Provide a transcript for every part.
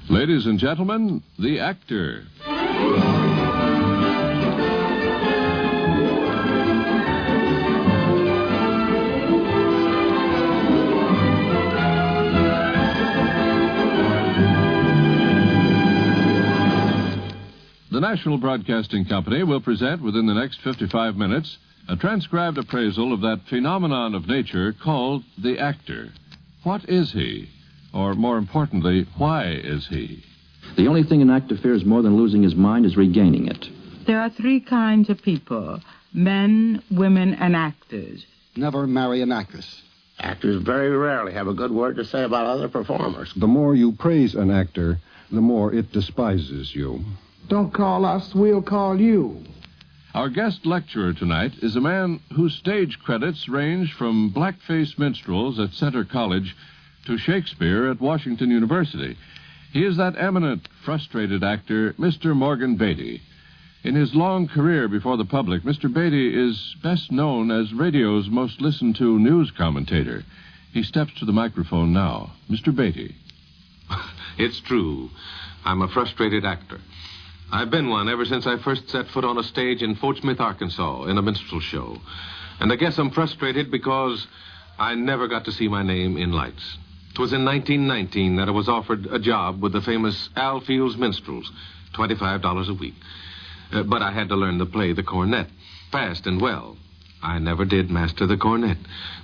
Ladies and gentlemen, the actor. The National Broadcasting Company will present within the next 55 minutes a transcribed appraisal of that phenomenon of nature called the actor. What is he? Or, more importantly, why is he? The only thing an actor fears more than losing his mind is regaining it. There are three kinds of people: men, women, and actors. Never marry an actress. Actors very rarely have a good word to say about other performers. The more you praise an actor, the more it despises you. Don't call us, we'll call you. Our guest lecturer tonight is a man whose stage credits range from blackface minstrels at Centre College to Shakespeare at Washington University. He is that eminent, frustrated actor, Mr. Morgan Beatty. In his long career before the public, Mr. Beatty is best known as radio's most listened to news commentator. He steps to the microphone now. Mr. Beatty. It's true. I'm a frustrated actor. I've been one ever since I first set foot on a stage in Fort Smith, Arkansas, in a minstrel show. And I guess I'm frustrated because I never got to see my name in lights. It was in 1919 that I was offered a job with the famous Al Fields Minstrels, $25 a week. But I had to learn to play the cornet, fast and well. I never did master the cornet,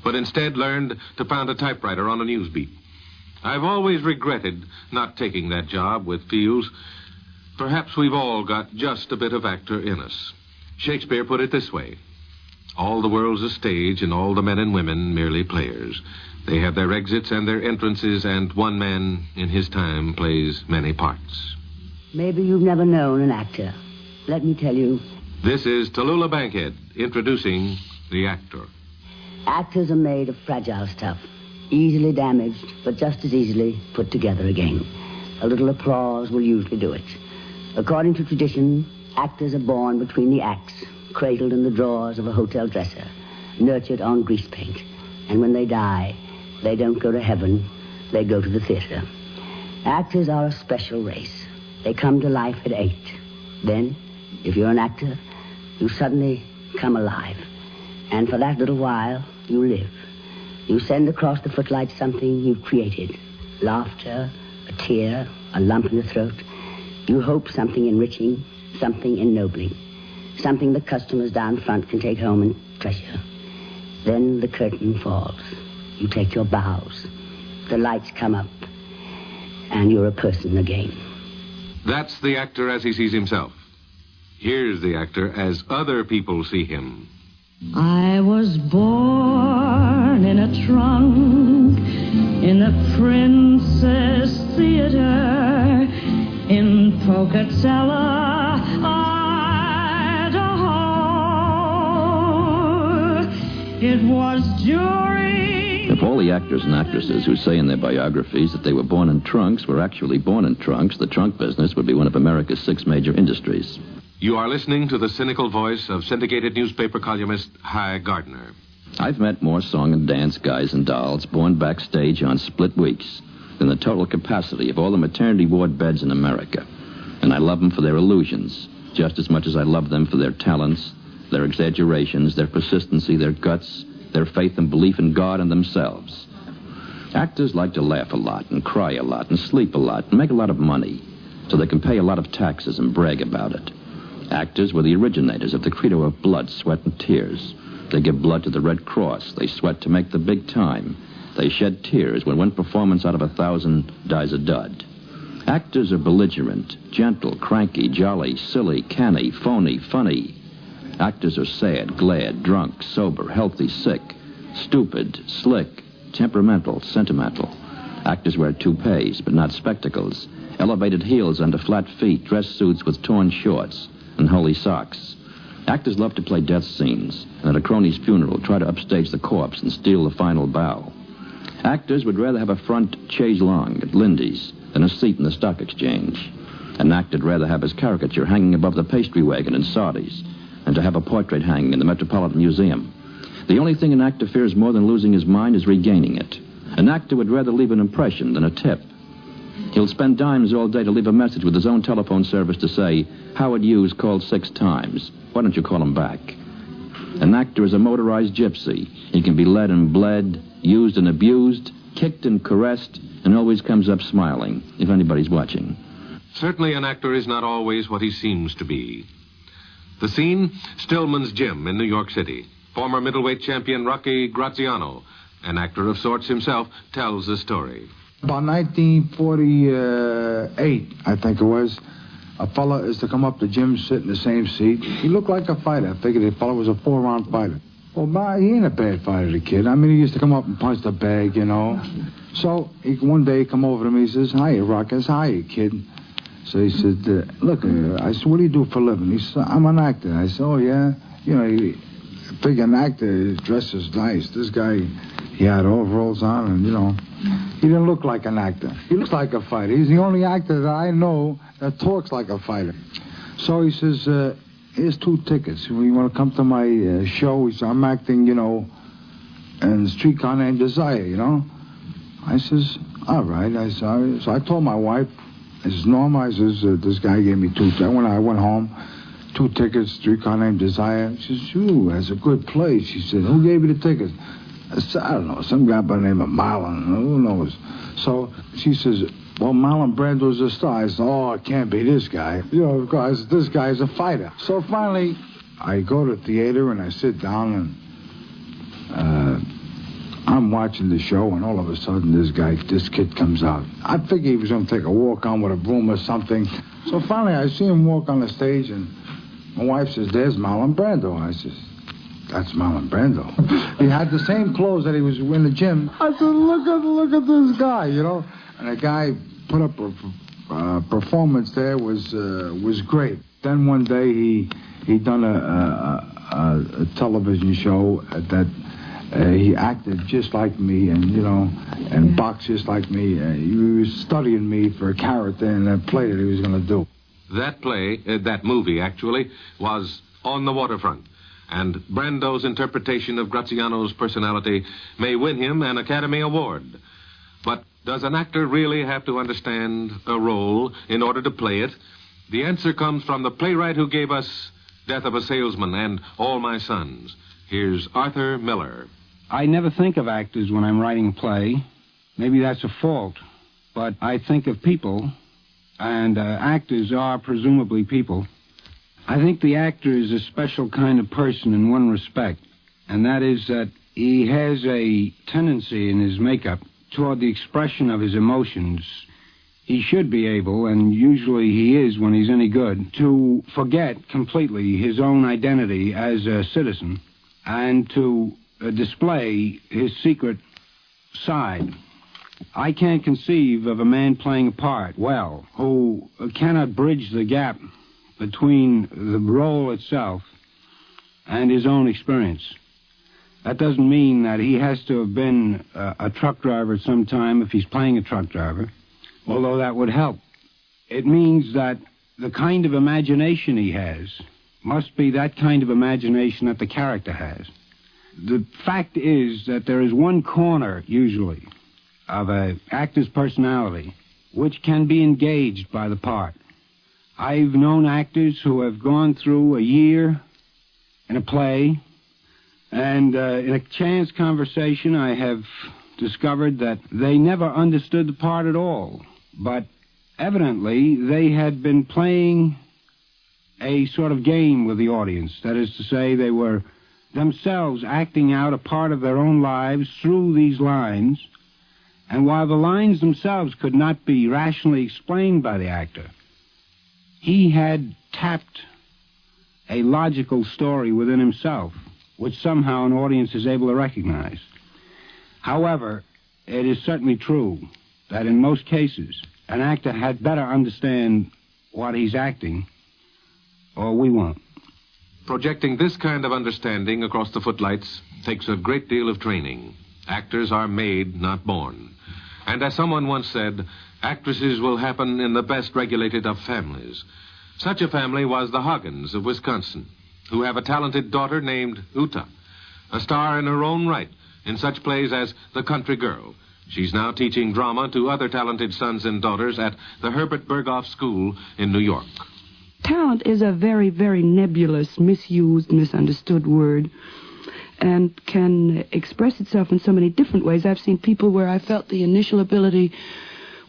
but instead learned to pound a typewriter on a news beat. I've always regretted not taking that job with Fields. Perhaps we've all got just a bit of actor in us. Shakespeare put it this way: all the world's a stage, and all the men and women merely players. They have their exits and their entrances, and one man in his time plays many parts. Maybe you've never known an actor. Let me tell you. This is Tallulah Bankhead introducing the actor. Actors are made of fragile stuff, easily damaged, but just as easily put together again. A little applause will usually do it. According to tradition, actors are born between the acts, cradled in the drawers of a hotel dresser, nurtured on grease paint. And when they die, they don't go to heaven, they go to the theater. Actors are a special race. They come to life at 8. Then, if you're an actor, you suddenly come alive. And for that little while, you live. You send across the footlights something you've created. Laughter, a tear, a lump in the throat. You hope something enriching, something ennobling, something the customers down front can take home and treasure. Then the curtain falls. You take your bows. The lights come up, and you're a person again. That's the actor as he sees himself. Here's the actor as other people see him. I was born in a trunk in the Princess Theater in Pocatello, Idaho. It was during... If all the actors and actresses who say in their biographies that they were born in trunks were actually born in trunks, the trunk business would be one of America's 6 major industries. You are listening to the cynical voice of syndicated newspaper columnist Hy Gardner. I've met more song and dance guys and dolls born backstage on split weeks than the total capacity of all the maternity ward beds in America. And I love them for their illusions, just as much as I love them for their talents, their exaggerations, their persistency, their guts, their faith and belief in God and themselves. Actors like to laugh a lot and cry a lot and sleep a lot and make a lot of money so they can pay a lot of taxes and brag about it. Actors were the originators of the credo of blood, sweat, and tears. They give blood to the Red Cross. They sweat to make the big time. They shed tears when one performance out of 1,000 dies a dud. Actors are belligerent, gentle, cranky, jolly, silly, canny, phony, funny. Actors are sad, glad, drunk, sober, healthy, sick, stupid, slick, temperamental, sentimental. Actors wear toupees, but not spectacles, elevated heels under flat feet, dress suits with torn shorts, and holey socks. Actors love to play death scenes, and at a crony's funeral try to upstage the corpse and steal the final bow. Actors would rather have a front chaise longue at Lindy's than a seat in the stock exchange. An actor'd rather have his caricature hanging above the pastry wagon in Sardi's than to have a portrait hanging in the Metropolitan Museum. The only thing an actor fears more than losing his mind is regaining it. An actor would rather leave an impression than a tip. He'll spend dimes all day to leave a message with his own telephone service to say, Howard Hughes called 6 times. Why don't you call him back? An actor is a motorized gypsy. He can be led and bled, used and abused, kicked and caressed, and always comes up smiling, if anybody's watching. Certainly an actor is not always what he seems to be. The scene, Stillman's gym in New York City. Former middleweight champion Rocky Graziano, an actor of sorts himself, tells the story. About 1948, I think it was, a fella is to come up the gym, sit in the same seat. He looked like a fighter. I figured the fella was a 4-round fighter. Well, he ain't a bad fighter, the kid. I mean, he used to come up and punch the bag, you know. So one day he come over to me, he says, "Hiya, Rock." I said, "Hiya, kid." So he said, "Look," I said, "What do you do for a living?" He said, "I'm an actor." I said, "Oh, yeah?" You know, I figure an actor dresses nice. This guy, he had overalls on, and, you know, he didn't look like an actor. He looks like a fighter. He's the only actor that I know that talks like a fighter. So he says, "Here's 2 tickets. You want to come to my show?" He said, "I'm acting, you know, in Streetcar Named Desire, you know." I says, "All right." So I told my wife, I says, "Norma," I says, "this guy gave me 2 tickets." When I went home, 2 tickets, Streetcar Named Desire. She says, "Ooh, that's a good place." She said, "Who gave you the tickets?" I said, "I don't know, some guy by the name of Marlon. Who knows?" So she says, "Well, Marlon Brando's a star." I said, "Oh, it can't be this guy. You know, because this guy's a fighter." So finally, I go to the theater and I sit down and I'm watching the show, and all of a sudden this kid comes out. I figured he was going to take a walk on with a broom or something. So finally I see him walk on the stage, and my wife says, "There's Marlon Brando." I says, "That's Marlon Brando." He had the same clothes that he was in the gym. I said, look at this guy, you know. And the guy put up a performance there, was great. Then one day he done a television show that he acted just like me, and, you know, and boxed just like me. He was studying me for a character in a play that he was going to do. That play, that movie actually, was On the Waterfront. And Brando's interpretation of Graziano's personality may win him an Academy Award. But does an actor really have to understand a role in order to play it? The answer comes from the playwright who gave us Death of a Salesman and All My Sons. Here's Arthur Miller. I never think of actors when I'm writing a play. Maybe that's a fault. But I think of people, and actors are presumably people. I think the actor is a special kind of person in one respect, and that is that he has a tendency in his makeup toward the expression of his emotions. He should be able, and usually he is when he's any good, to forget completely his own identity as a citizen and to display his secret side. I can't conceive of a man playing a part well who cannot bridge the gap between the role itself and his own experience. That doesn't mean that he has to have been a truck driver at some time if he's playing a truck driver, although that would help. It means that the kind of imagination he has must be that kind of imagination that the character has. The fact is that there is one corner, usually, of an actor's personality which can be engaged by the part. I've known actors who have gone through a year in a play, and in a chance conversation I have discovered that they never understood the part at all. But evidently they had been playing a sort of game with the audience. That is to say, they were themselves acting out a part of their own lives through these lines, and while the lines themselves could not be rationally explained by the actor, he had tapped a logical story within himself, which somehow an audience is able to recognize. However, it is certainly true that in most cases, an actor had better understand what he's acting, or we won't. Projecting this kind of understanding across the footlights takes a great deal of training. Actors are made, not born. And as someone once said, actresses will happen in the best regulated of families. Such a family was the Hoggins of Wisconsin, who have a talented daughter named Uta, a star in her own right in such plays as The Country Girl. She's now teaching drama to other talented sons and daughters at the Herbert Berghoff School in New York. Talent is a very, very nebulous, misused, misunderstood word, and can express itself in so many different ways. I've seen people where I felt the initial ability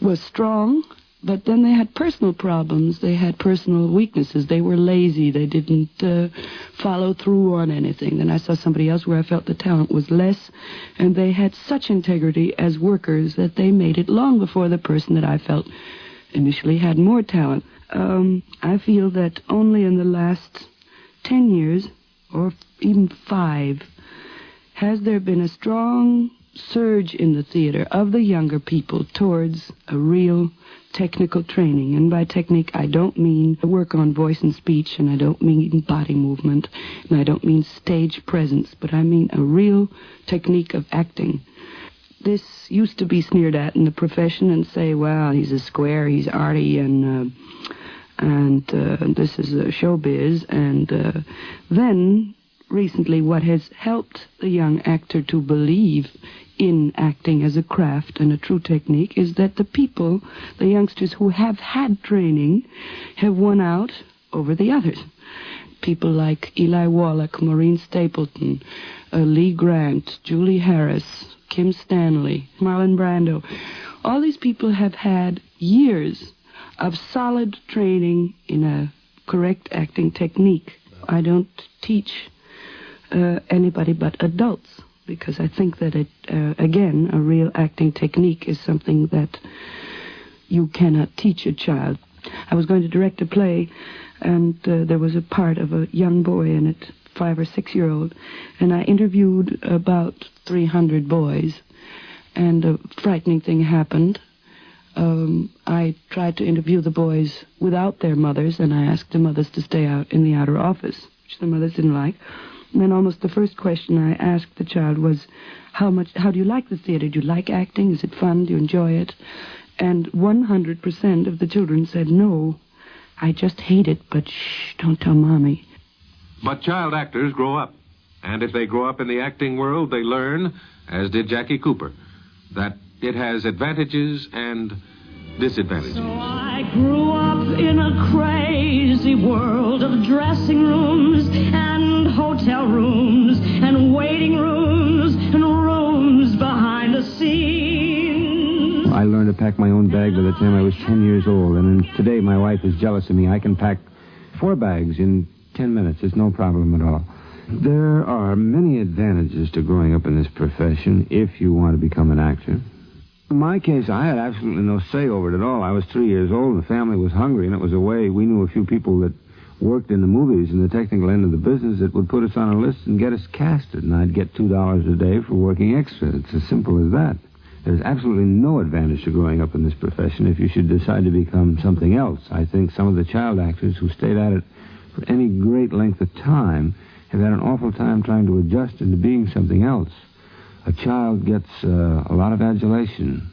was strong, but then they had personal problems. They had personal weaknesses. They were lazy. They didn't follow through on anything. Then I saw somebody else where I felt the talent was less, and they had such integrity as workers that they made it long before the person that I felt initially had more talent. I feel that only in the last 10 years, or even 5, has there been a strong surge in the theater of the younger people towards a real technical training. And by technique, I don't mean work on voice and speech, and I don't mean body movement, and I don't mean stage presence, but I mean a real technique of acting. This used to be sneered at in the profession and say, well, he's a square, he's arty, and this is a showbiz. And then, recently, what has helped the young actor to believe in acting as a craft and a true technique is that the people, the youngsters who have had training, have won out over the others. People like Eli Wallach, Maureen Stapleton, Lee Grant, Julie Harris, Kim Stanley, Marlon Brando. All these people have had years of solid training in a correct acting technique. I don't teach anybody but adults, because I think that again, a real acting technique is something that you cannot teach a child. I was going to direct a play, and there was a part of a young boy in it, 5 or 6 year old, and I interviewed about 300 boys, and a frightening thing happened. I tried to interview the boys without their mothers, and I asked the mothers to stay out in the outer office, which the mothers didn't like. And then almost the first question I asked the child was, how do you like the theater? Do you like acting? Is it fun? Do you enjoy it? And 100% of the children said, no, I just hate it, but shh, don't tell Mommy. But child actors grow up. And if they grow up in the acting world, they learn, as did Jackie Cooper, that it has advantages and disadvantages. So I grew up in a crazy world of dressing rooms and hotel rooms and waiting rooms and rooms behind the scenes. I learned to pack my own bag by the time I was 10 years old, and today my wife is jealous of me. I can pack 4 bags in 10 minutes. It's no problem at all. There are many advantages to growing up in this profession if you want to become an actor. In my case, I had absolutely no say over it at all. I was 3 years old, and the family was hungry, and it was a way. We knew a few people that worked in the movies in the technical end of the business that would put us on a list and get us casted, and I'd get $2 a day for working extra. It's as simple as that. There's absolutely no advantage to growing up in this profession if you should decide to become something else. I think some of the child actors who stayed at it for any great length of time have had an awful time trying to adjust into being something else. A child gets a lot of adulation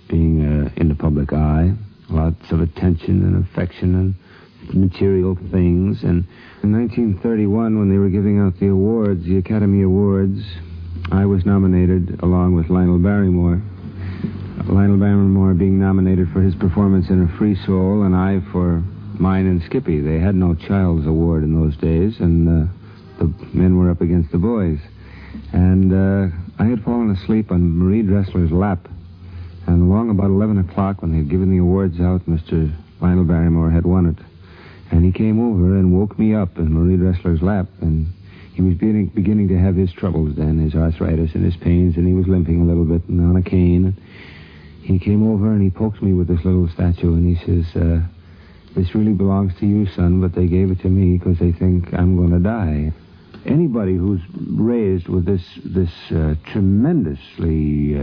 being in the public eye, lots of attention and affection and material things. And in 1931, when they were giving out the awards, the Academy Awards, I was nominated along with Lionel Barrymore. Lionel Barrymore being nominated for his performance in A Free Soul, and I for mine in Skippy. They had no Child's Award in those days, and the men were up against the boys. And I had fallen asleep on Marie Dressler's lap. And along about 11 o'clock, when they had given the awards out, Mr. Lionel Barrymore had won it. And he came over and woke me up in Marie Dressler's lap, and he was beginning to have his troubles then, his arthritis and his pains, and he was limping a little bit and on a cane. He came over and he poked me with this little statue, and he says, this really belongs to you, son, but they gave it to me because they think I'm going to die. Anybody who's raised with this tremendously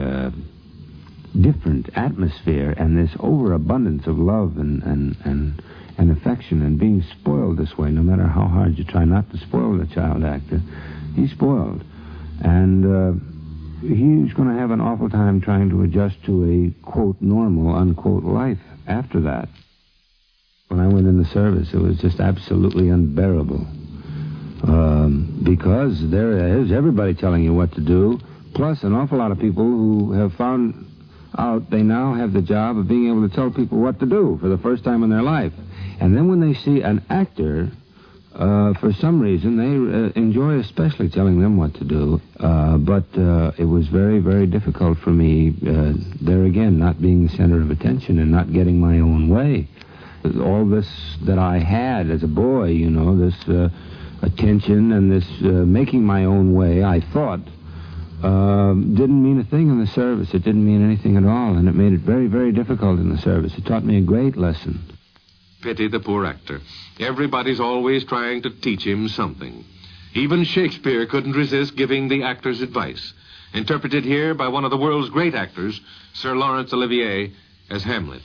different atmosphere and this overabundance of love and affection and being spoiled this way, no matter how hard you try not to spoil the child actor, he's spoiled. And he's going to have an awful time trying to adjust to a, quote, normal, unquote, life after that. When I went in the service, it was just absolutely unbearable. Because there is everybody telling you what to do, plus an awful lot of people who have found out, they now have the job of being able to tell people what to do for the first time in their life. And then when they see an actor, for some reason, they enjoy especially telling them what to do. But it was very, very difficult for me, there again, not being the center of attention and not getting my own way. All this that I had as a boy, you know, this attention and this making my own way, I thought, didn't mean a thing in the service. It didn't mean anything at all, and it made it very, very difficult in the service. It taught me a great lesson. Pity the poor actor. Everybody's always trying to teach him something. Even Shakespeare couldn't resist giving the actors advice. Interpreted here by one of the world's great actors, Sir Laurence Olivier, as Hamlet.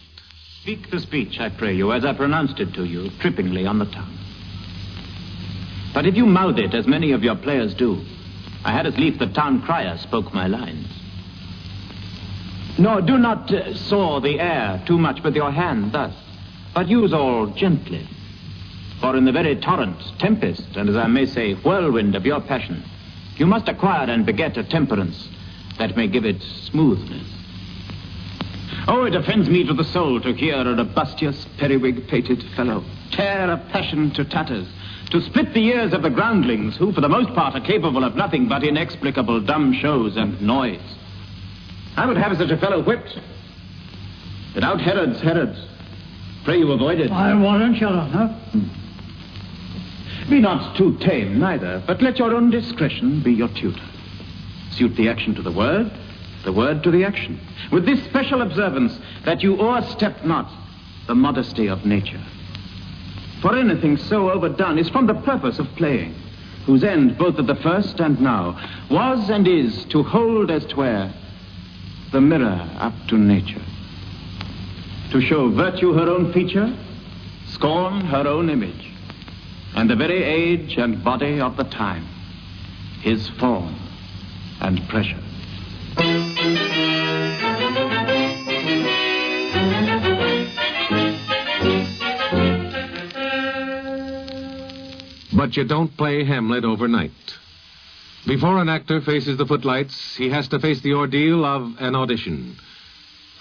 Speak the speech, I pray you, as I pronounced it to you, trippingly on the tongue. But if you mouth it, as many of your players do, I had as lief the town crier spoke my lines. No, do not saw the air too much with your hand thus, but use all gently. For in the very torrent, tempest, and as I may say, whirlwind of your passion, you must acquire and beget a temperance that may give it smoothness. Oh, it offends me to the soul to hear a robustious, periwig-pated fellow tear a passion to tatters, to split the ears of the groundlings, who for the most part are capable of nothing but inexplicable dumb shows and noise. I would have such a fellow whipped. Without Herods, pray you avoid it. I warrant your honor. Be not too tame, neither, but let your own discretion be your tutor. Suit the action to the word to the action, with this special observance that you o'erstep not the modesty of nature. For anything so overdone is from the purpose of playing, whose end, both at the first and now, was and is to hold as 'twere the mirror up to nature, to show virtue her own feature, scorn her own image, and the very age and body of the time, his form and pressure. But you don't play Hamlet overnight. Before an actor faces the footlights, he has to face the ordeal of an audition.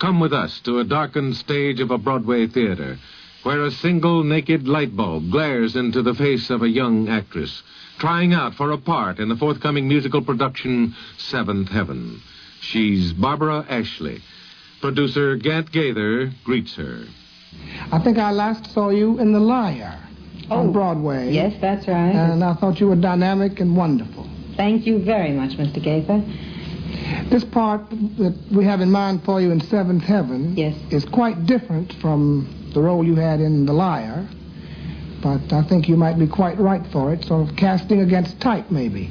Come with us to a darkened stage of a Broadway theater, where a single naked light bulb glares into the face of a young actress, trying out for a part in the forthcoming musical production, Seventh Heaven. She's Barbara Ashley. Producer Gant Gaither greets her. I think I last saw you in The Liar on Broadway. Yes, that's right. And I thought you were dynamic and wonderful. Thank you very much, Mr. Gaither. This part that we have in mind for you in Seventh Heaven is quite different from the role you had in The Liar, but I think you might be quite right for it, sort of casting against type, maybe.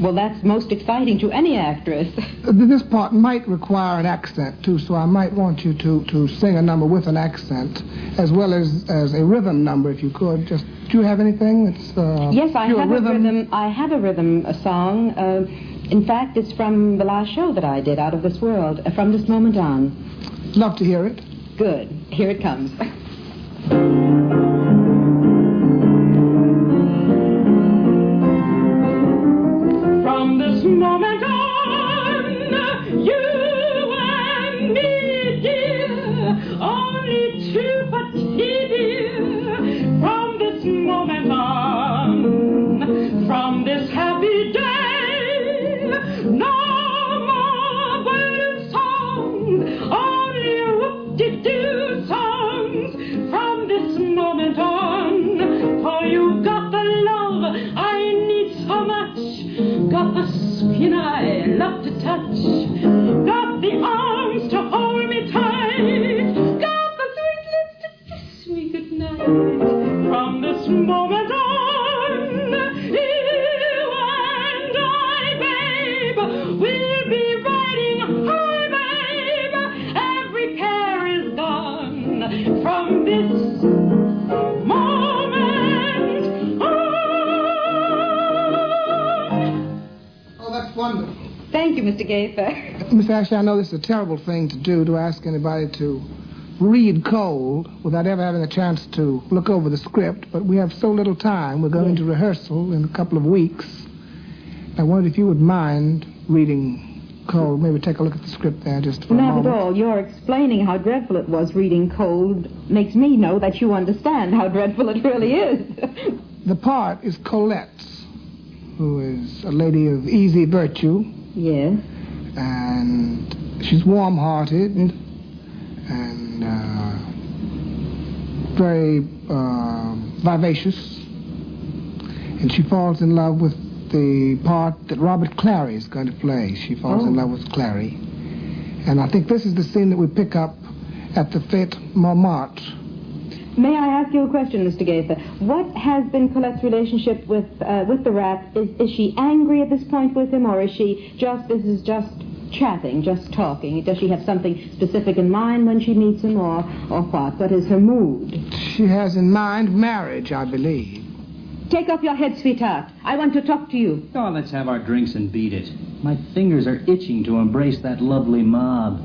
Well, that's most exciting to any actress. This part might require an accent, too, so I might want you to sing a number with an accent, as well as a rhythm number, if you could. Do you have anything that's yes, I have rhythm. I have a rhythm song. In fact, it's from the last show that I did, Out of This World, from this moment on. Love to hear it. Good. Here it comes. From this moment on, you and me, dear, only two petits dear. From this moment on, from this happy day, no more bird songs, only whoop-de-doo songs. From this moment on, for you got the love I need so much. Got the skin I love to touch. Got the arms to hold me tight. Got the sweet lips to kiss me goodnight. From this moment on, you and I, babe, we'll be riding high, babe. Every care is gone. From this moment on. That's wonderful. Thank you, Mr. Gaither. Miss Ashley, I know this is a terrible thing to do, to ask anybody to read cold without ever having a chance to look over the script, but we have so little time. We're going to rehearsal in a couple of weeks. I wondered if you would mind reading Cold. Maybe take a look at the script there just for a Not moment. at all. You're explaining how dreadful it was reading Cold makes me know that you understand how dreadful it really is. The part is Colette, who is a lady of easy virtue. Yes. And she's warm-hearted and very vivacious. And she falls in love with the part that Robert Clary is going to play. She falls in love with Clary. And I think this is the scene that we pick up at the Fête Montmartre. May I ask you a question, Mr. Gaither? What has been Colette's relationship with the rat? Is she angry at this point with him, or is she this is just chatting, just talking? Does she have something specific in mind when she meets him, or what? What is her mood? She has in mind marriage, I believe. Take off your head, sweetheart. I want to talk to you. Oh, let's have our drinks and beat it. My fingers are itching to embrace that lovely mob.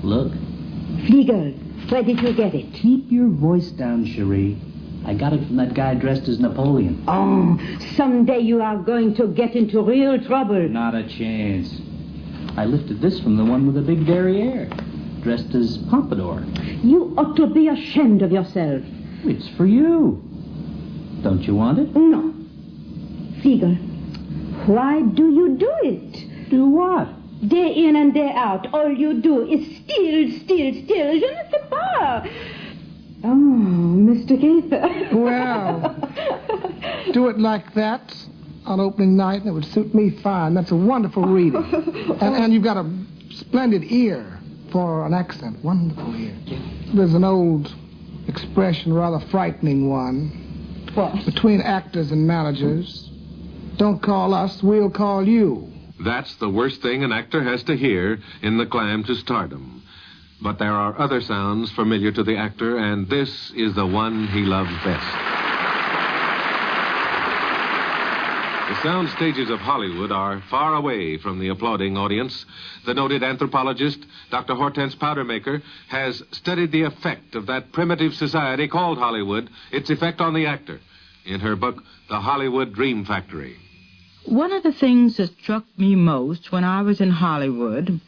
Look. Fliegel, where did you get it? Keep your voice down, Cherie. I got it from that guy dressed as Napoleon. Oh, someday you are going to get into real trouble. Not a chance. I lifted this from the one with the big derriere, dressed as Pompadour. You ought to be ashamed of yourself. It's for you. Don't you want it? No. Fliegel, why do you do it? Do what? Day in and day out, all you do is steal. Je ne sais pas. Oh, Mr. Gaither. Well, do it like that on opening night, and it would suit me fine. That's a wonderful reading. And you've got a splendid ear for an accent. Wonderful ear. There's an old expression, rather frightening one. What? Between actors and managers. Don't call us, we'll call you. That's the worst thing an actor has to hear in the climb to stardom. But there are other sounds familiar to the actor, and this is the one he loves best. The sound stages of Hollywood are far away from the applauding audience. The noted anthropologist, Dr. Hortense Powdermaker, has studied the effect of that primitive society called Hollywood, its effect on the actor, in her book, The Hollywood Dream Factory. One of the things that struck me most when I was in Hollywood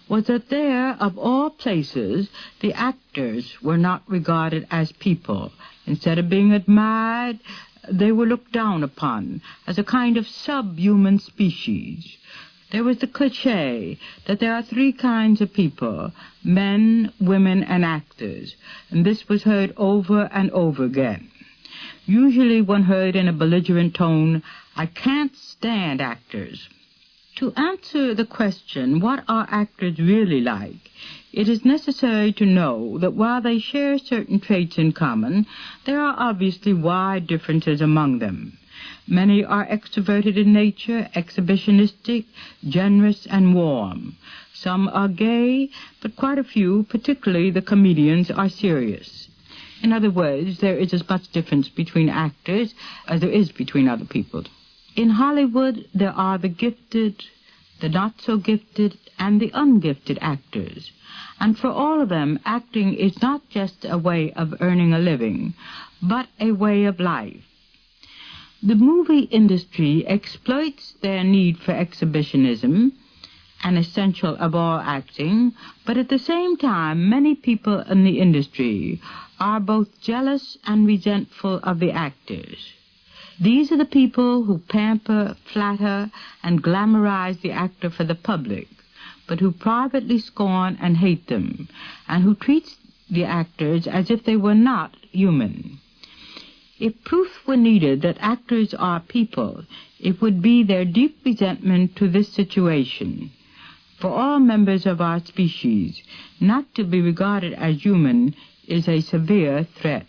was that there, of all places, the actors were not regarded as people. Instead of being admired, they were looked down upon as a kind of subhuman species. There was the cliché that there are three kinds of people: men, women, and actors, and this was heard over and over again. Usually one heard in a belligerent tone, "I can't stand actors." To answer the question, what are actors really like, it is necessary to know that while they share certain traits in common, there are obviously wide differences among them. Many are extroverted in nature, exhibitionistic, generous, and warm. Some are gay, but quite a few, particularly the comedians, are serious. In other words, there is as much difference between actors as there is between other people. In Hollywood, there are the gifted, the not-so-gifted, and the ungifted actors. And for all of them, acting is not just a way of earning a living, but a way of life. The movie industry exploits their need for exhibitionism, an essential of all acting, but at the same time, many people in the industry are both jealous and resentful of the actors. These are the people who pamper, flatter, and glamorize the actor for the public, but who privately scorn and hate them, and who treat the actors as if they were not human. If proof were needed that actors are people, it would be their deep resentment to this situation. For all members of our species, not to be regarded as human is a severe threat.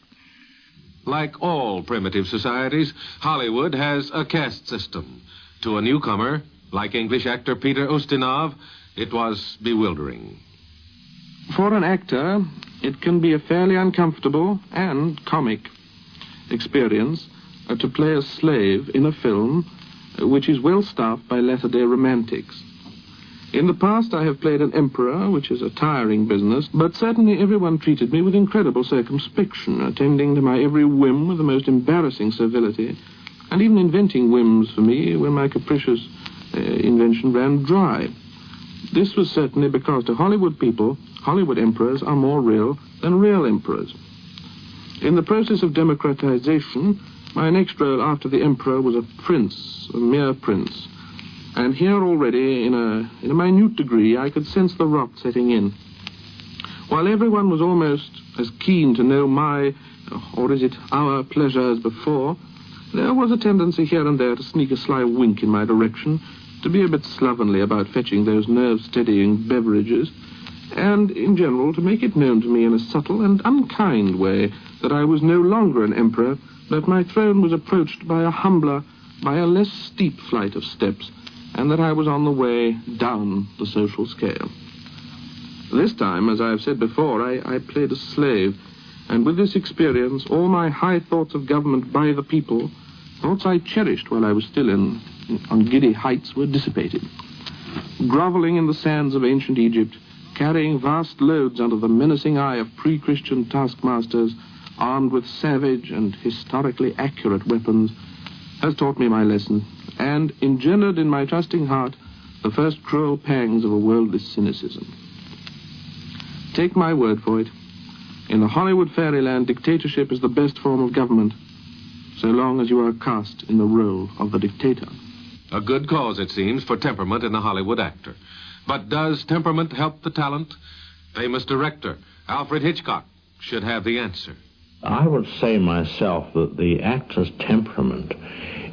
Like all primitive societies, Hollywood has a caste system. To a newcomer, like English actor Peter Ustinov, it was bewildering. For an actor, it can be a fairly uncomfortable and comic experience to play a slave in a film which is well staffed by latter-day romantics. In the past, I have played an emperor, which is a tiring business, but certainly everyone treated me with incredible circumspection, attending to my every whim with the most embarrassing servility, and even inventing whims for me when my capricious invention ran dry. This was certainly because to Hollywood people, Hollywood emperors are more real than real emperors. In the process of democratization, my next role after the emperor was a prince, a mere prince. And here already, in a minute degree, I could sense the rot setting in. While everyone was almost as keen to know my, or is it our, pleasure as before, there was a tendency here and there to sneak a sly wink in my direction, to be a bit slovenly about fetching those nerve-steadying beverages, and, in general, to make it known to me in a subtle and unkind way that I was no longer an emperor, that my throne was approached by a humbler, by a less steep flight of steps, and that I was on the way down the social scale. This time, as I have said before, I played a slave, and with this experience, all my high thoughts of government by the people, thoughts I cherished while I was still on giddy heights, were dissipated. Groveling in the sands of ancient Egypt, carrying vast loads under the menacing eye of pre-Christian taskmasters, armed with savage and historically accurate weapons, has taught me my lesson, and engendered in my trusting heart the first cruel pangs of a worldly cynicism. Take my word for it, in the Hollywood fairyland, dictatorship is the best form of government, so long as you are cast in the role of the dictator. A good cause, it seems, for temperament in the Hollywood actor. But does temperament help the talent? Famous director Alfred Hitchcock should have the answer. I would say myself that the actor's temperament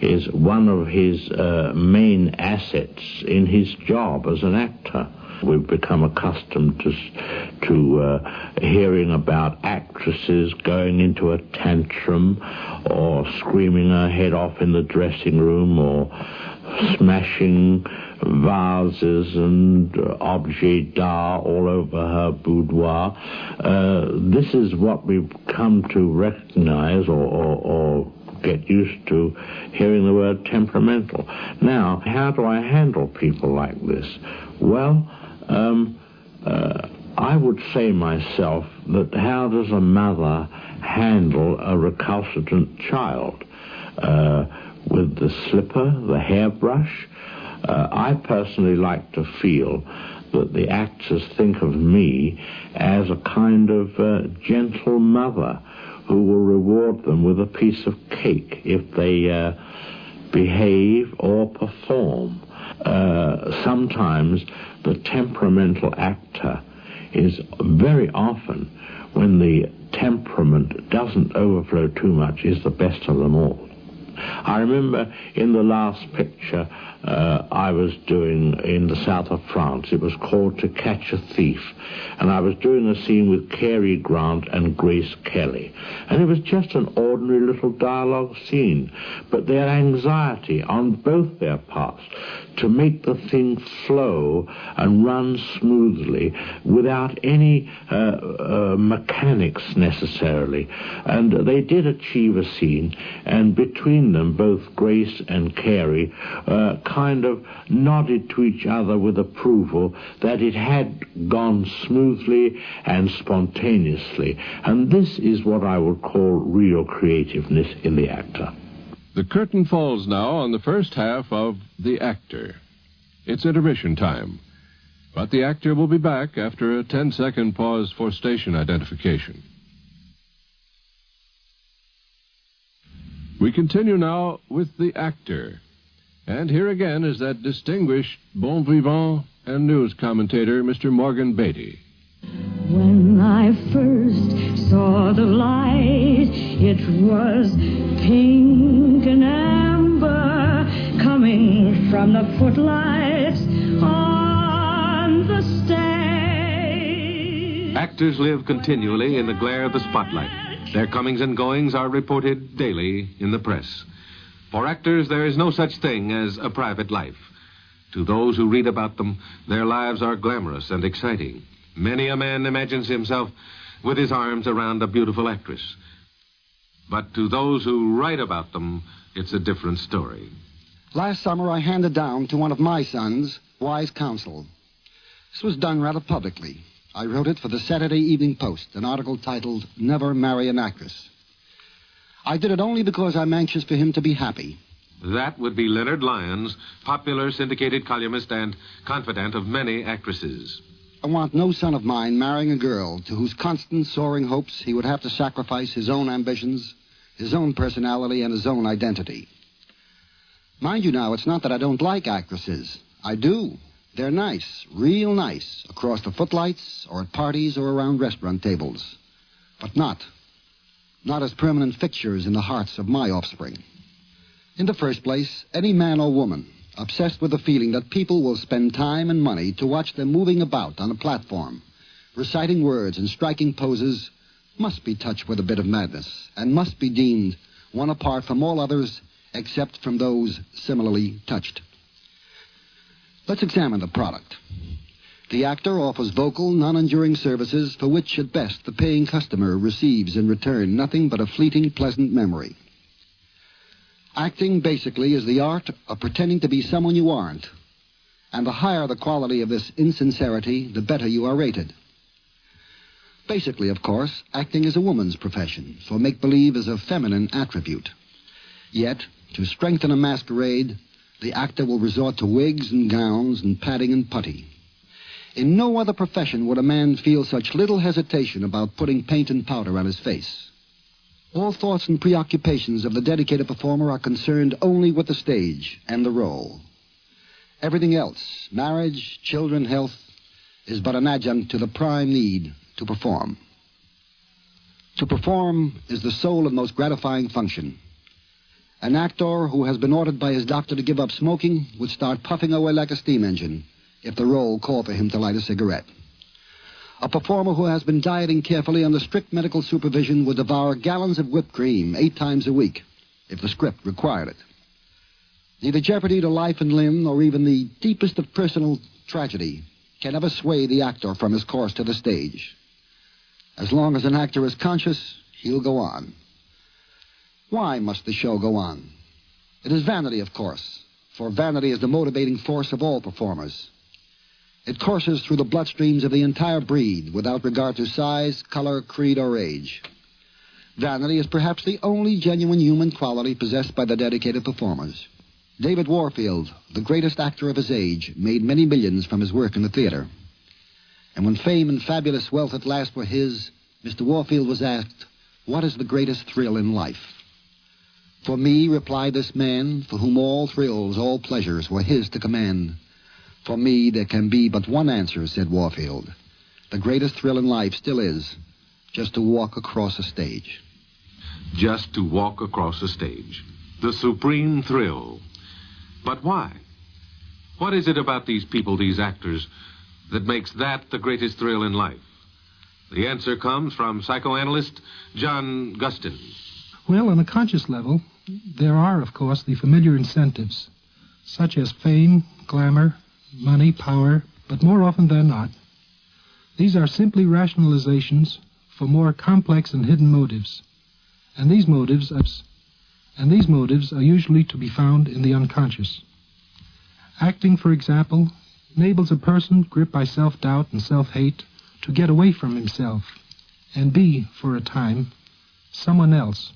is one of his main assets in his job as an actor. We've become accustomed to hearing about actresses going into a tantrum or screaming her head off in the dressing room or smashing vases and objets d'art all over her boudoir. This is what we've come to recognize or get used to hearing the word temperamental. Now, how do I handle people like this? Well, I would say myself that how does a mother handle a recalcitrant child? With the slipper, the hairbrush? I personally like to feel that the actors think of me as a kind of gentle mother who will reward them with a piece of cake if they behave or perform. Sometimes the temperamental actor is very often, when the temperament doesn't overflow too much, is the best of them all. I remember in the last picture I was doing in the south of France. It was called To Catch a Thief, and I was doing a scene with Cary Grant and Grace Kelly, and it was just an ordinary little dialogue scene, but their anxiety on both their parts to make the thing flow and run smoothly without any mechanics necessarily, and they did achieve a scene, and between them, both Grace and Cary kind of nodded to each other with approval that it had gone smoothly and spontaneously. And this is what I would call real creativeness in the actor. The curtain falls now on the first half of The Actor. It's intermission time. But the actor will be back after a 10-second pause for station identification. We continue now with The Actor. And here again is that distinguished bon vivant and news commentator, Mr. Morgan Beatty. When I first saw the light, it was pink and amber coming from the footlights on the stage. Actors live continually in the glare of the spotlight. Their comings and goings are reported daily in the press. For actors, there is no such thing as a private life. To those who read about them, their lives are glamorous and exciting. Many a man imagines himself with his arms around a beautiful actress. But to those who write about them, it's a different story. Last summer, I handed down to one of my sons wise counsel. This was done rather publicly. I wrote it for the Saturday Evening Post, an article titled, "Never Marry an Actress." I did it only because I'm anxious for him to be happy. That would be Leonard Lyons, popular syndicated columnist and confidant of many actresses. I want no son of mine marrying a girl to whose constant soaring hopes he would have to sacrifice his own ambitions, his own personality, and his own identity. Mind you now, it's not that I don't like actresses. I do. They're nice, real nice, across the footlights or at parties or around restaurant tables. But not as permanent fixtures in the hearts of my offspring. In the first place, any man or woman obsessed with the feeling that people will spend time and money to watch them moving about on a platform, reciting words and striking poses, must be touched with a bit of madness and must be deemed one apart from all others except from those similarly touched. Let's examine the product. The actor offers vocal, non-enduring services for which, at best, the paying customer receives in return nothing but a fleeting, pleasant memory. Acting, basically, is the art of pretending to be someone you aren't. And the higher the quality of this insincerity, the better you are rated. Basically, of course, acting is a woman's profession, so make-believe is a feminine attribute. Yet, to strengthen a masquerade, the actor will resort to wigs and gowns and padding and putty. In no other profession would a man feel such little hesitation about putting paint and powder on his face. All thoughts and preoccupations of the dedicated performer are concerned only with the stage and the role. Everything else, marriage, children, health, is but an adjunct to the prime need to perform. To perform is the sole and most gratifying function. An actor who has been ordered by his doctor to give up smoking would start puffing away like a steam engine if the role called for him to light a cigarette. A performer who has been dieting carefully under strict medical supervision would devour gallons of whipped cream 8 times a week if the script required it. Neither jeopardy to life and limb nor even the deepest of personal tragedy can ever sway the actor from his course to the stage. As long as an actor is conscious, he'll go on. Why must the show go on? It is vanity, of course, for vanity is the motivating force of all performers. It courses through the bloodstreams of the entire breed without regard to size, color, creed, or age. Vanity is perhaps the only genuine human quality possessed by the dedicated performers. David Warfield, the greatest actor of his age, made many millions from his work in the theater. And when fame and fabulous wealth at last were his, Mr. Warfield was asked, "What is the greatest thrill in life?" "For me," replied this man, for whom all thrills, all pleasures were his to command, "for me, there can be but one answer," said Warfield. "The greatest thrill in life still is just to walk across a stage." Just to walk across a stage. The supreme thrill. But why? What is it about these people, these actors, that makes that the greatest thrill in life? The answer comes from psychoanalyst John Gustin. Well, on a conscious level, there are, of course, the familiar incentives, such as fame, glamour, money, power, but more often than not, these are simply rationalizations for more complex and hidden motives. And these motives are usually to be found in the unconscious. Acting, for example, enables a person gripped by self-doubt and self-hate to get away from himself and be, for a time, someone else.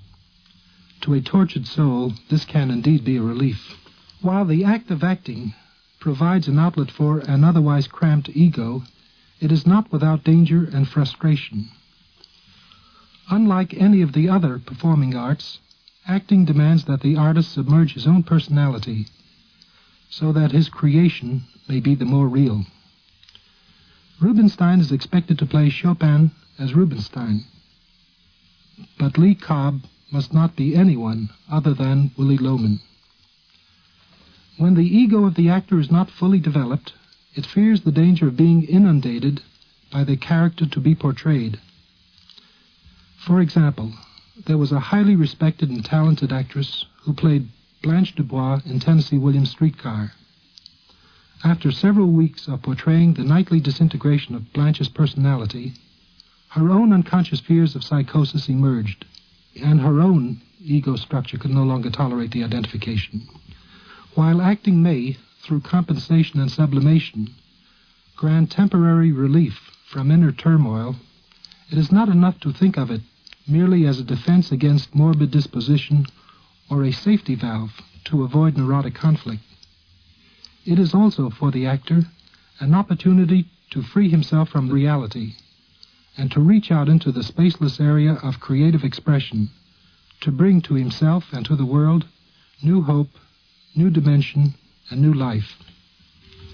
To a tortured soul, this can indeed be a relief. While the act of acting provides an outlet for an otherwise cramped ego, it is not without danger and frustration. Unlike any of the other performing arts, acting demands that the artist submerge his own personality so that his creation may be the more real. Rubinstein is expected to play Chopin as Rubinstein, but Lee Cobb must not be anyone other than Willy Loman. When the ego of the actor is not fully developed, it fears the danger of being inundated by the character to be portrayed. For example, there was a highly respected and talented actress who played Blanche Dubois in Tennessee Williams' Streetcar. After several weeks of portraying the nightly disintegration of Blanche's personality, her own unconscious fears of psychosis emerged, and her own ego structure could no longer tolerate the identification. While acting may, through compensation and sublimation, grant temporary relief from inner turmoil, it is not enough to think of it merely as a defense against morbid disposition or a safety valve to avoid neurotic conflict. It is also, for the actor, an opportunity to free himself from reality and to reach out into the spaceless area of creative expression, to bring to himself and to the world new hope, new dimension, and new life.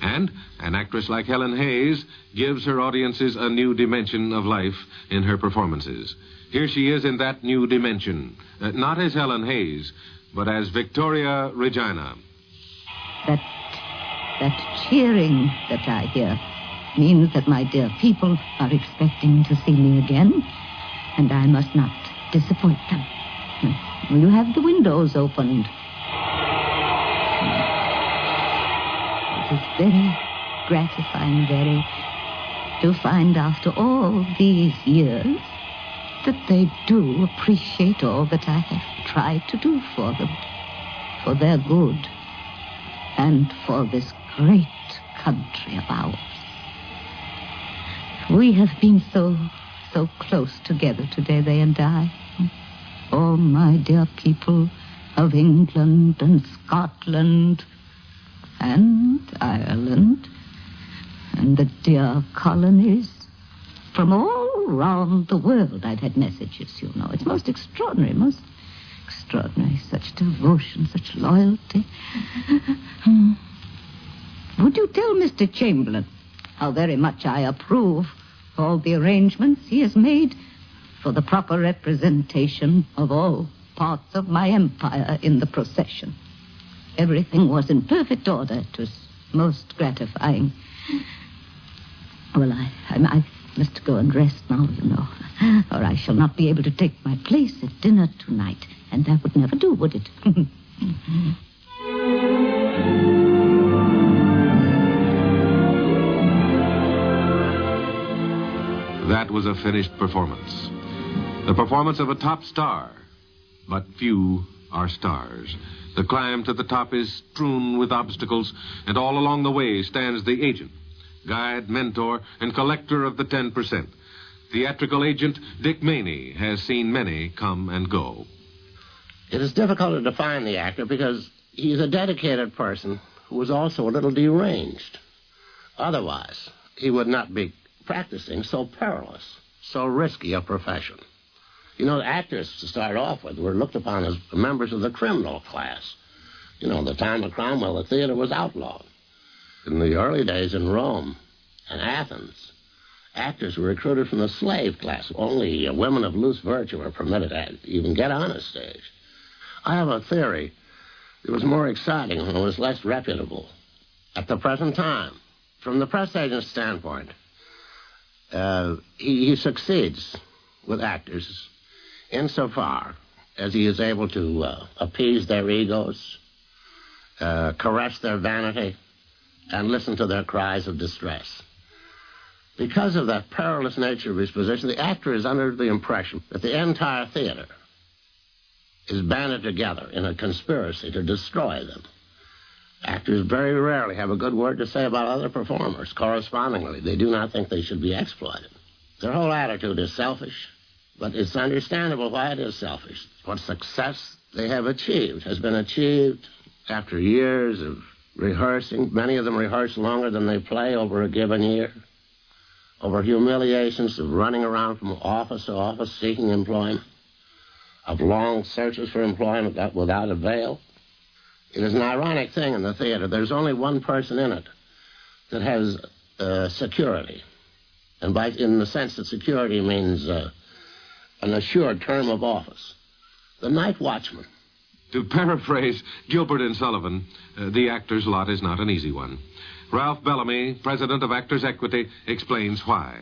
And an actress like Helen Hayes gives her audiences a new dimension of life in her performances. Here she is in that new dimension, not as Helen Hayes, but as Victoria Regina. That cheering that I hear means that my dear people are expecting to see me again, and I must not disappoint them. Will you have the windows opened? It is very gratifying, to find after all these years that they do appreciate all that I have tried to do for them, for their good, and for this great country of ours. We have been so close together today, they and I. All my dear people of England and Scotland and Ireland and the dear colonies from all around the world. I've had messages, you know. It's most extraordinary. Such devotion, such loyalty. Would you tell Mr. Chamberlain how very much I approve all the arrangements he has made for the proper representation of all parts of my empire in the procession? Everything was in perfect order. It was most gratifying. Well, I must go and rest now, you know, or I shall not be able to take my place at dinner tonight, and that would never do, would it? That was a finished performance. The performance of a top star. But few are stars. The climb to the top is strewn with obstacles, and all along the way stands the agent, guide, mentor, and collector of the 10%. Theatrical agent Dick Maney has seen many come and go. It is difficult to define the actor because he's a dedicated person who is also a little deranged. Otherwise, he would not be practicing so perilous, so risky a profession. You know, actors, to start off with, were looked upon as members of the criminal class. You know, the time of Cromwell, the theater was outlawed. In the early days in Rome and Athens, actors were recruited from the slave class. Only women of loose virtue were permitted to even get on a stage. I have a theory. It was more exciting when it was less reputable. At the present time, from the press agent's standpoint, he succeeds with actors insofar as he is able to appease their egos, caress their vanity, and listen to their cries of distress. Because of that perilous nature of his position, the actor is under the impression that the entire theater is banded together in a conspiracy to destroy them. Actors very rarely have a good word to say about other performers. Correspondingly, they do not think they should be exploited. Their whole attitude is selfish, but it's understandable why it is selfish. What success they have achieved has been achieved after years of rehearsing. Many of them rehearse longer than they play over a given year, over humiliations of running around from office to office seeking employment, of long searches for employment without avail. It is an ironic thing in the theater. There's only one person in it that has security. And in the sense that security means an assured term of office. The night watchman. To paraphrase Gilbert and Sullivan, the actor's lot is not an easy one. Ralph Bellamy, president of Actors Equity, explains why.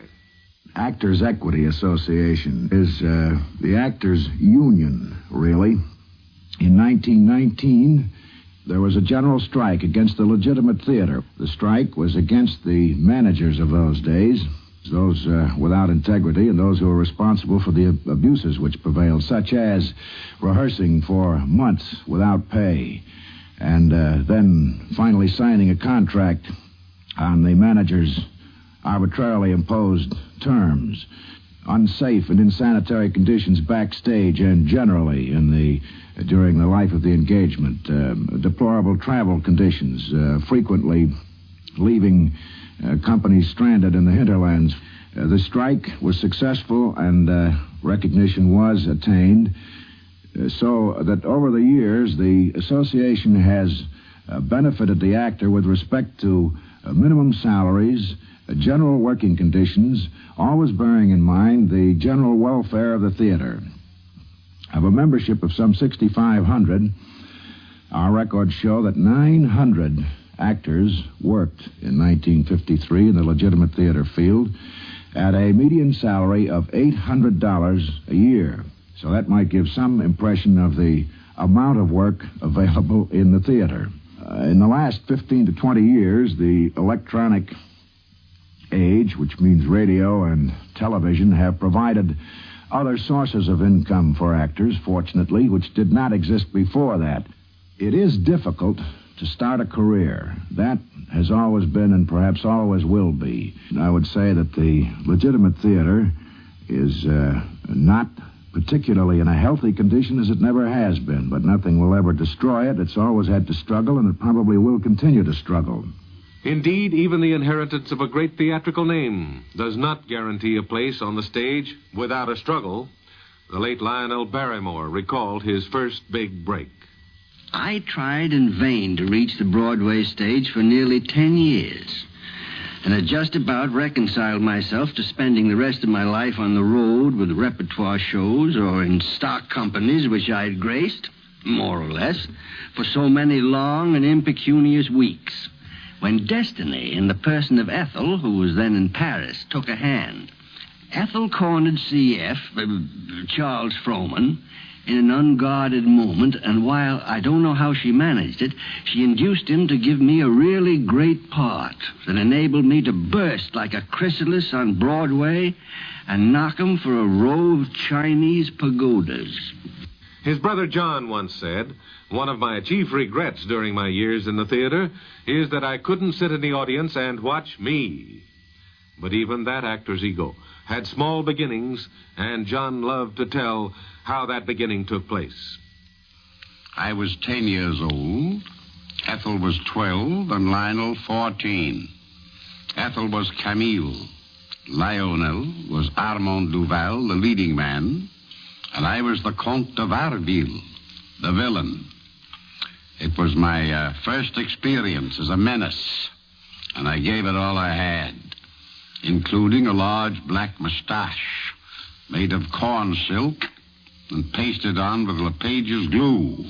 Actors Equity Association is the actors' union, really. In 1919, there was a general strike against the legitimate theater. The strike was against the managers of those days, those without integrity and those who were responsible for the abuses which prevailed, such as rehearsing for months without pay, and then finally signing a contract on the manager's arbitrarily imposed terms. unsafe and insanitary conditions backstage and generally during the life of the engagement. Deplorable travel conditions, frequently leaving companies stranded in the hinterlands. The strike was successful and recognition was attained, so that over the years the association has benefited the actor with respect to minimum salaries, general working conditions, always bearing in mind the general welfare of the theater. Of a membership of some 6,500, our records show that 900 actors worked in 1953 in the legitimate theater field at a median salary of $800 a year. So that might give some impression of the amount of work available in the theater. In the last 15 to 20 years, the electronic age, which means radio and television, have provided other sources of income for actors, fortunately, which did not exist before that. It is difficult to start a career. That has always been and perhaps always will be. I would say that the legitimate theater is not particularly in a healthy condition as it never has been, but nothing will ever destroy it. It's always had to struggle, and it probably will continue to struggle. Indeed, even the inheritance of a great theatrical name does not guarantee a place on the stage without a struggle. The late Lionel Barrymore recalled his first big break. I tried in vain to reach the Broadway stage for nearly 10 years, and had just about reconciled myself to spending the rest of my life on the road with repertoire shows or in stock companies which I had graced, more or less, for so many long and impecunious weeks, when destiny, in the person of Ethel, who was then in Paris, took a hand. Ethel cornered Charles Frohman, in an unguarded moment, and while I don't know how she managed it, she induced him to give me a really great part that enabled me to burst like a chrysalis on Broadway and knock him for a row of Chinese pagodas. His brother John once said, "One of my chief regrets during my years in the theater is that I couldn't sit in the audience and watch me." But even that actor's ego had small beginnings, and John loved to tell how that beginning took place. I was 10 years old, Ethel was 12, and Lionel 14. Ethel was Camille. Lionel was Armand Duval, the leading man, and I was the Comte de Varville, the villain. It was my first experience as a menace, and I gave it all I had, including a large black mustache made of corn silk and pasted on with LePage's glue.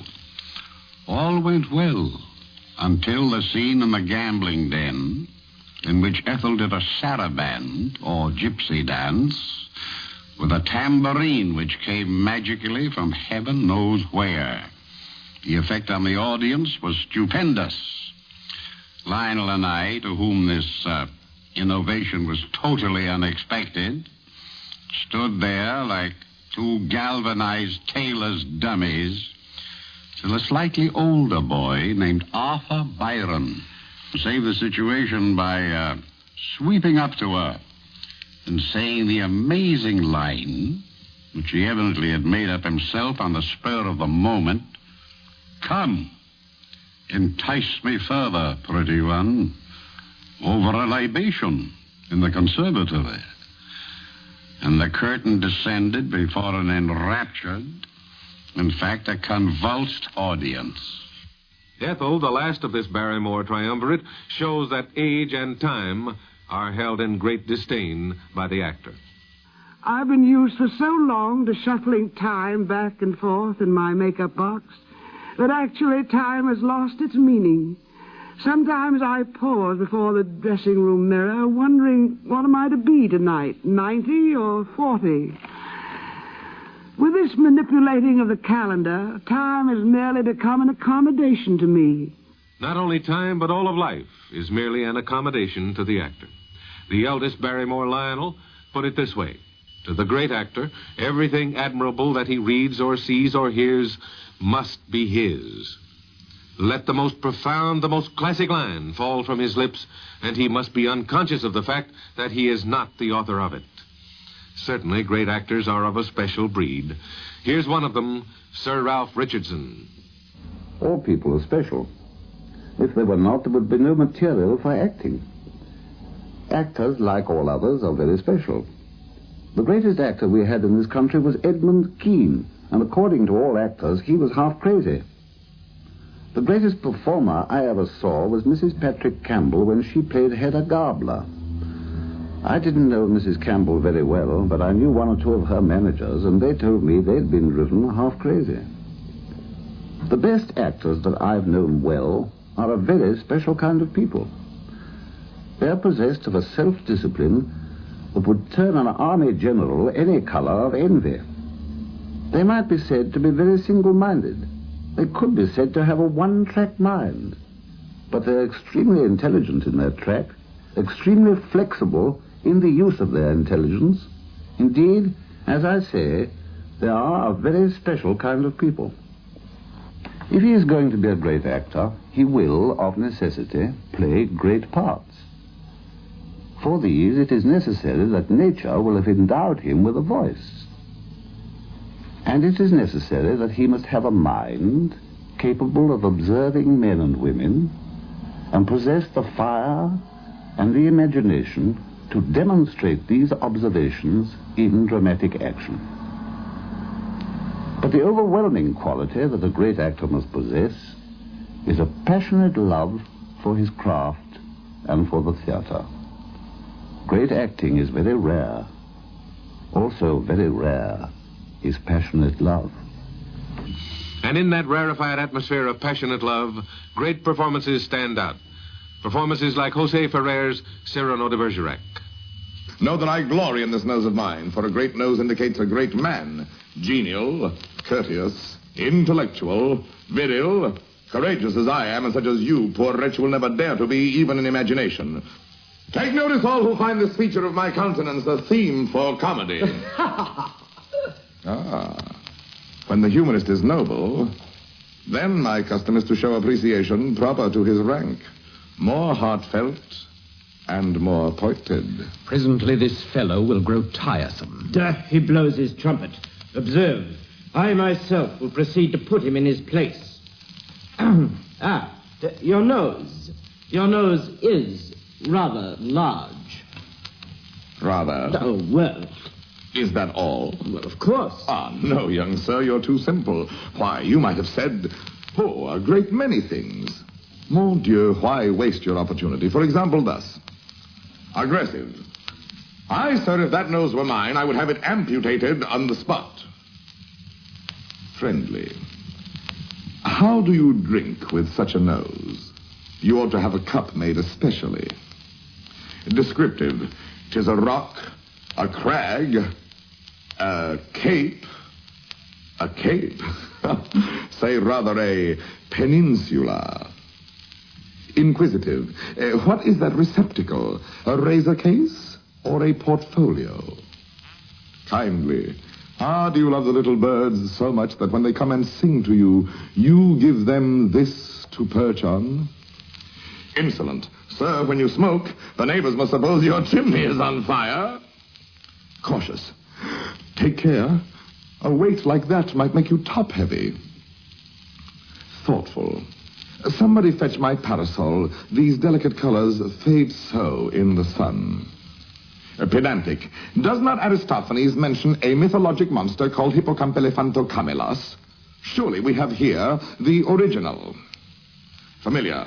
All went well until the scene in the gambling den in which Ethel did a saraband, or gypsy dance, with a tambourine which came magically from heaven knows where. The effect on the audience was stupendous. Lionel and I, to whom this innovation was totally unexpected, stood there like two galvanized tailor's dummies till a slightly older boy named Arthur Byron saved the situation by sweeping up to her and saying the amazing line, which he evidently had made up himself on the spur of the moment, "Come, entice me further, pretty one, over a libation in the conservatory." And the curtain descended before an enraptured, in fact, a convulsed audience. Ethel, the last of this Barrymore triumvirate, shows that age and time are held in great disdain by the actor. I've been used for so long to shuffling time back and forth in my makeup box that actually time has lost its meaning. Sometimes I pause before the dressing room mirror, wondering what am I to be tonight, 90 or 40? With this manipulating of the calendar, time has merely become an accommodation to me. Not only time, but all of life is merely an accommodation to the actor. The eldest Barrymore, Lionel, put it this way: to the great actor, everything admirable that he reads or sees or hears must be his. Let the most profound, the most classic line fall from his lips, and he must be unconscious of the fact that he is not the author of it. Certainly, great actors are of a special breed. Here's one of them, Sir Ralph Richardson. All people are special. If they were not, there would be no material for acting. Actors, like all others, are very special. The greatest actor we had in this country was Edmund Kean, and according to all actors, he was half crazy. The greatest performer I ever saw was Mrs. Patrick Campbell when she played Hedda Gabler. I didn't know Mrs. Campbell very well, but I knew one or two of her managers, and they told me they'd been driven half crazy. The best actors that I've known well are a very special kind of people. They're possessed of a self-discipline that would turn an army general any color of envy. They might be said to be very single-minded. They could be said to have a one-track mind. But they're extremely intelligent in their track, extremely flexible in the use of their intelligence. Indeed, as I say, they are a very special kind of people. If he is going to be a great actor, he will, of necessity, play great parts. For these, it is necessary that nature will have endowed him with a voice. And it is necessary that he must have a mind capable of observing men and women and possess the fire and the imagination to demonstrate these observations in dramatic action. But the overwhelming quality that a great actor must possess is a passionate love for his craft and for the theater. Great acting is very rare. Also very rare is passionate love. And in that rarefied atmosphere of passionate love, great performances stand out. Performances like José Ferrer's Cyrano de Bergerac. Know that I glory in this nose of mine, for a great nose indicates a great man. Genial, courteous, intellectual, viril, courageous as I am, and such as you, poor wretch, will never dare to be, even in imagination. Take notice, all who find this feature of my countenance a theme for comedy. When the humorist is noble, then my custom is to show appreciation proper to his rank. More heartfelt and more pointed. Presently this fellow will grow tiresome. He blows his trumpet. Observe, I myself will proceed to put him in his place. Your nose. Your nose is rather large. Rather? Oh, well. Is that all? Well, of course. No, young sir, you're too simple. Why, you might have said, a great many things. Mon Dieu, why waste your opportunity? For example, thus. Aggressive. I, sir, if that nose were mine, I would have it amputated on the spot. Friendly. How do you drink with such a nose? You ought to have a cup made especially. Descriptive. 'Tis a rock, a crag, a cape. A cape? Say rather a peninsula. Inquisitive. What is that receptacle? A razor case or a portfolio? Kindly. Do you love the little birds so much that when they come and sing to you, you give them this to perch on? Insolent. Sir, when you smoke, the neighbors must suppose your chimney is on fire. Cautious. Take care. A weight like that might make you top-heavy. Thoughtful. Somebody fetch my parasol. These delicate colors fade so in the sun. Pedantic. Does not Aristophanes mention a mythologic monster called Hippocampelophantocamelos? Surely we have here the original. Familiar.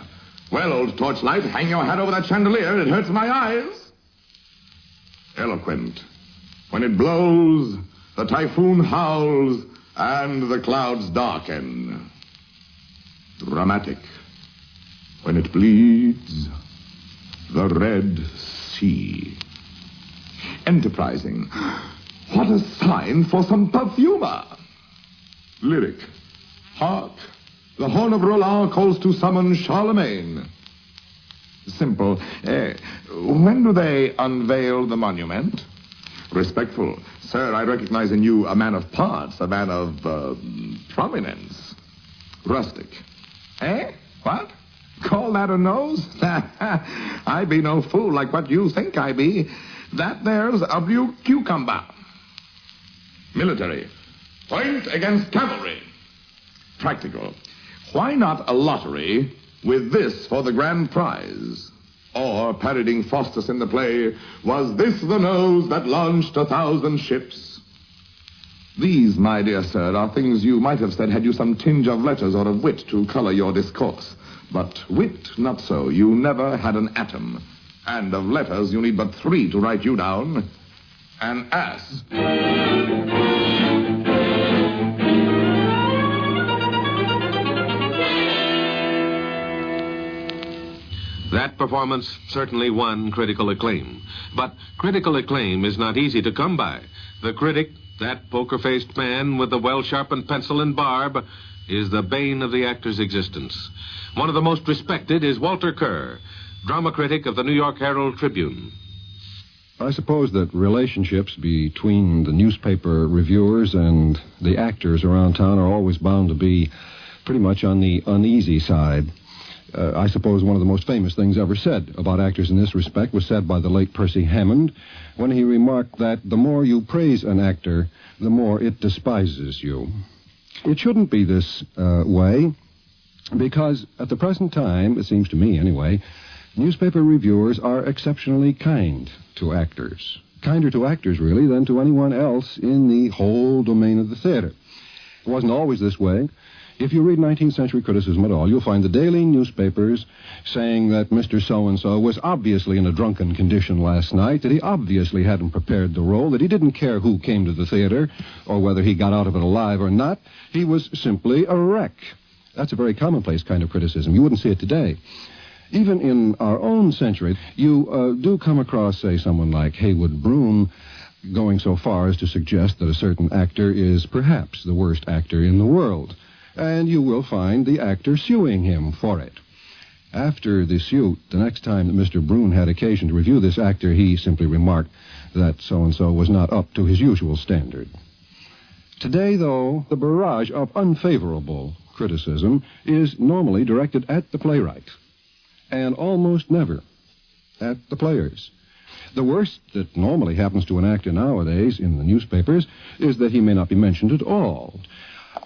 Well, old torchlight, hang your hat over that chandelier. It hurts my eyes. Eloquent. When it blows, the typhoon howls, and the clouds darken. Dramatic. When it bleeds, the Red Sea. Enterprising. What a sign for some perfumer. Lyric. Hark. The horn of Roland calls to summon Charlemagne. Simple. When do they unveil the monument? Respectful. Sir, I recognize in you a man of parts, a man of prominence. Rustic. What? Call that a nose? I be no fool like what you think I be. That there's a blue cucumber. Military. Point against cavalry. Practical. Why not a lottery with this for the grand prize? Or, parodying Faustus in the play, was this the nose that launched 1,000 ships? These, my dear sir, are things you might have said had you some tinge of letters or of wit to color your discourse. But wit, not so. You never had an atom. And of letters, you need but 3 to write you down. An ass. That performance certainly won critical acclaim. But critical acclaim is not easy to come by. The critic, that poker-faced man with the well-sharpened pencil and barb, is the bane of the actor's existence. One of the most respected is Walter Kerr, drama critic of the New York Herald Tribune. I suppose that relationships between the newspaper reviewers and the actors around town are always bound to be pretty much on the uneasy side. I suppose one of the most famous things ever said about actors in this respect was said by the late Percy Hammond when he remarked that the more you praise an actor, the more it despises you. It shouldn't be this way, because at the present time, it seems to me anyway, newspaper reviewers are exceptionally kind to actors. Kinder to actors, really, than to anyone else in the whole domain of the theater. It wasn't always this way. If you read 19th century criticism at all, you'll find the daily newspapers saying that Mr. So-and-so was obviously in a drunken condition last night, that he obviously hadn't prepared the role, that he didn't care who came to the theater or whether he got out of it alive or not. He was simply a wreck. That's a very commonplace kind of criticism. You wouldn't see it today. Even in our own century, you do come across, say, someone like Heywood Broun going so far as to suggest that a certain actor is perhaps the worst actor in the world. And you will find the actor suing him for it. After the suit, the next time that Mr. Broun had occasion to review this actor, he simply remarked that so-and-so was not up to his usual standard. Today, though, the barrage of unfavorable criticism is normally directed at the playwright, and almost never at the players. The worst that normally happens to an actor nowadays in the newspapers is that he may not be mentioned at all.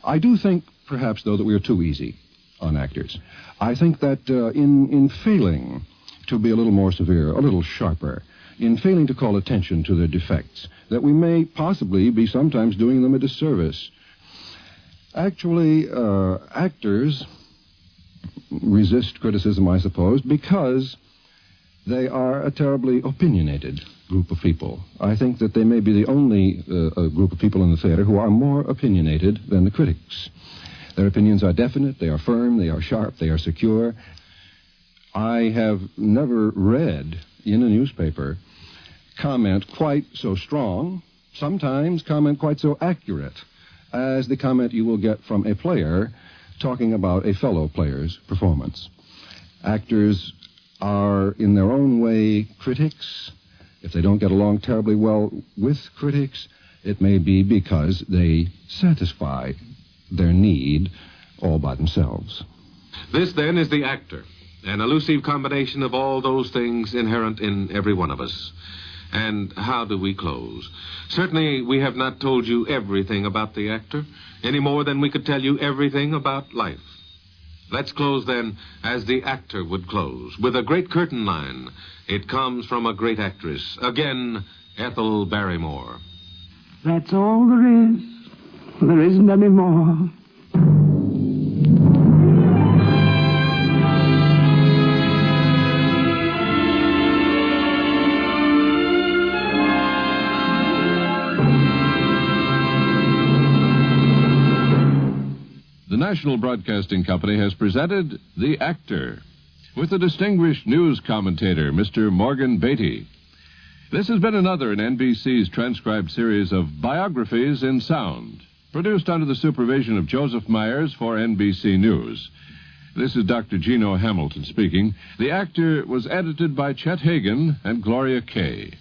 I do think, perhaps, though, that we are too easy on actors. I think that in failing to be a little more severe, a little sharper, in failing to call attention to their defects, that we may possibly be sometimes doing them a disservice. Actually, actors resist criticism, I suppose, because they are a terribly opinionated group of people. I think that they may be the only group of people in the theater who are more opinionated than the critics. Their opinions are definite, they are firm, they are sharp, they are secure. I have never read in a newspaper comment quite so strong, sometimes comment quite so accurate, as the comment you will get from a player talking about a fellow player's performance. Actors are, in their own way, critics. If they don't get along terribly well with critics, it may be because they satisfy their need all by themselves. This, then, is the actor, an elusive combination of all those things inherent in every one of us. And how do we close? Certainly, we have not told you everything about the actor, any more than we could tell you everything about life. Let's close, then, as the actor would close, with a great curtain line. It comes from a great actress. Again, Ethel Barrymore. That's all there is. There isn't any more. The National Broadcasting Company has presented The Actor, with the distinguished news commentator, Mr. Morgan Beatty. This has been another in NBC's transcribed series of biographies in sound, produced under the supervision of Joseph Myers for NBC News. This is Dr. Gino Hamilton speaking. The Actor was edited by Chet Hagan and Gloria Kay.